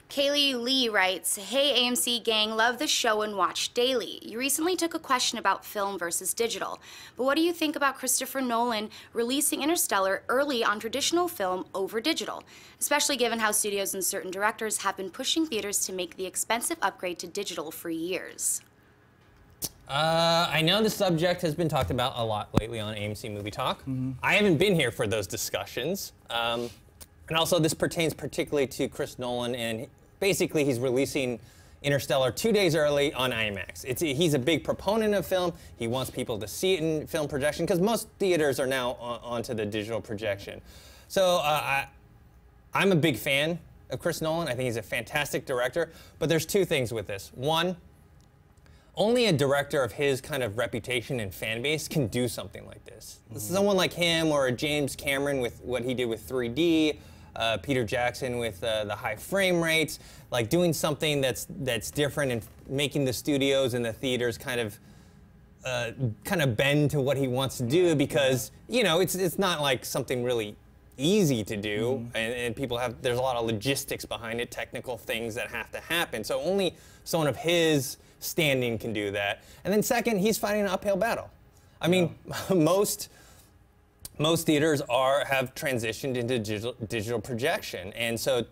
Kalei Lee writes, "Hey AMC gang, love the show and watch daily. You recently took a question about film versus digital, but what do you think about Christopher Nolan releasing Interstellar early on traditional film over digital, especially given how studios and certain directors have been pushing theaters to make the expensive upgrade to digital for years?" I know the subject has been talked about a lot lately on AMC Movie Talk. I haven't been here for those discussions. And also this pertains particularly to Chris Nolan, and basically he's releasing Interstellar 2 days early on IMAX. He's a big proponent of film. He wants people to see it in film projection because most theaters are now onto the digital projection. So I'm a big fan of Chris Nolan. I think he's a fantastic director, but there's two things with this. One, only a director of his kind of reputation and fan base can do something like this. Someone like him or James Cameron with what he did with 3D, Peter Jackson with the high frame rates, like doing something that's different and making the studios and the theaters kind of bend to what he wants to do, because you know it's not like something really easy to do, and there's a lot of logistics behind it, technical things that have to happen. So only someone of his standing can do that. And then second, he's fighting an uphill battle. I mean, most theaters have transitioned into digital projection, and so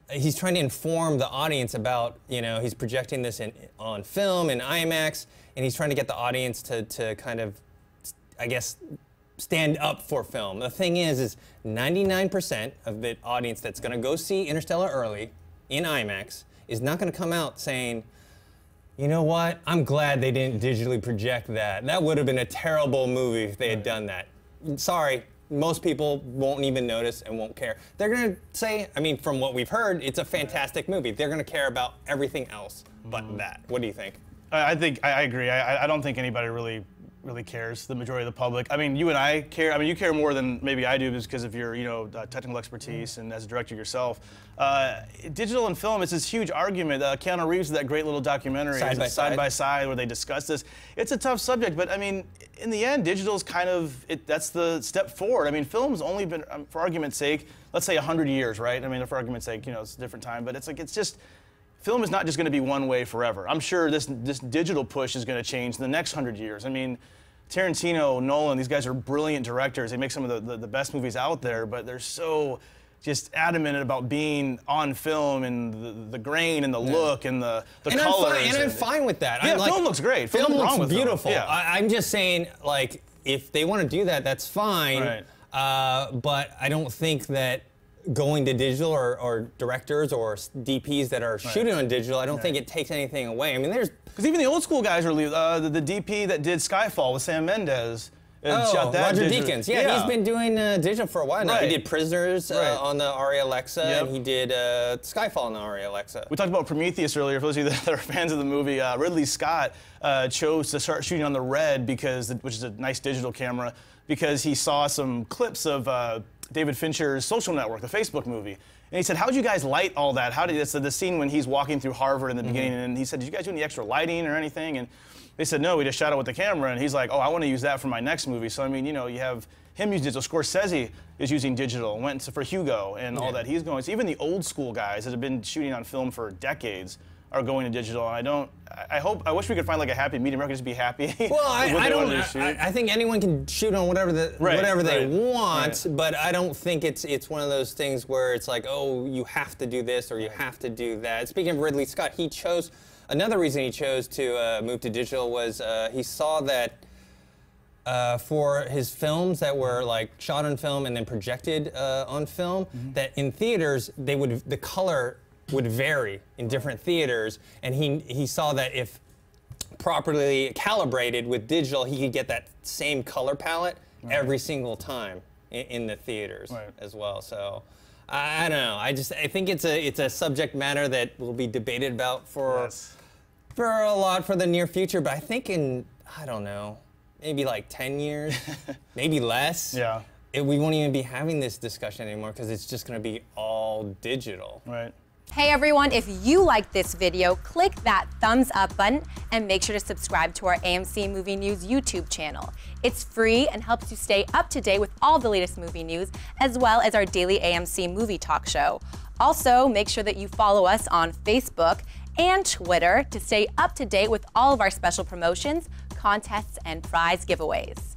he's trying to inform the audience about, you know, he's projecting this on film and IMAX, and he's trying to get the audience to kind of, I guess, stand up for film. The thing is 99% of the audience that's going to go see Interstellar early in IMAX is not going to come out saying, you know what, I'm glad they didn't digitally project that. That would have been a terrible movie if they had done that. Sorry, most people won't even notice and won't care. They're going to say, I mean, from what we've heard, it's a fantastic movie. They're going to care about everything else but that. What do you think? I agree. I don't think anybody really cares, the majority of the public. I mean, you and I care. I mean, you care more than maybe I do just because of your, you know, technical expertise and as a director yourself. Digital and film, it's this huge argument. Keanu Reeves did that great little documentary, Side by Side, where they discuss this. It's a tough subject, but I mean, in the end, digital's kind of, that's the step forward. I mean, film's only been, for argument's sake, let's say 100 years, right? I mean, for argument's sake, you know, it's a different time, but it's like, it's just, film is not just going to be one way forever. I'm sure this digital push is going to change in the next 100 years. I mean, Tarantino, Nolan, these guys are brilliant directors. They make some of the best movies out there, but they're so just adamant about being on film and the grain and the look and the colors. I'm fine with that. Yeah, film looks great. Film looks beautiful. Yeah. I'm just saying, like, if they want to do that, that's fine. Right. But I don't think that going to digital or directors or DPs that are shooting on digital, I don't think it takes anything away. I mean, because even the old school guys are the DP that did Skyfall with Sam Mendes. Shot that Roger Deakins. Yeah, he's been doing digital for a while now. He did Prisoners on the Arri Alexa, and he did Skyfall on the Arri Alexa. We talked about Prometheus earlier. For those of you that are fans of the movie, Ridley Scott chose to start shooting on the Red, which is a nice digital camera, because he saw some clips of David Fincher's Social Network, the Facebook movie. And he said, how'd you guys light all that? How did the scene when he's walking through Harvard in the beginning, and he said, did you guys do any extra lighting or anything? And they said, no, we just shot it with the camera. And he's like, oh, I want to use that for my next movie. So, I mean, you know, you have him using digital. Scorsese is using digital, went for Hugo and all that. He's going. So even the old school guys that have been shooting on film for decades are going to digital. And I wish we could find like a happy medium. Everyone could just be happy. Well, I think anyone can shoot on whatever they want, but I don't think it's one of those things where it's like, oh, you have to do this or you have to do that. Speaking of Ridley Scott, another reason he chose to move to digital was he saw that for his films that were like shot on film and then projected on film, that in theaters the color would vary in different theaters, and he saw that if properly calibrated with digital, he could get that same color palette every single time in the theaters as well. So I don't know. I think it's a subject matter that will be debated about for a lot for the near future. But I think I don't know, maybe like 10 years, maybe less. Yeah. We won't even be having this discussion anymore because it's just going to be all digital. Right. Hey everyone, if you liked this video, click that thumbs up button and make sure to subscribe to our AMC Movie News YouTube channel. It's free and helps you stay up to date with all the latest movie news, as well as our daily AMC movie talk show. Also, make sure that you follow us on Facebook and Twitter to stay up to date with all of our special promotions, contests, and prize giveaways.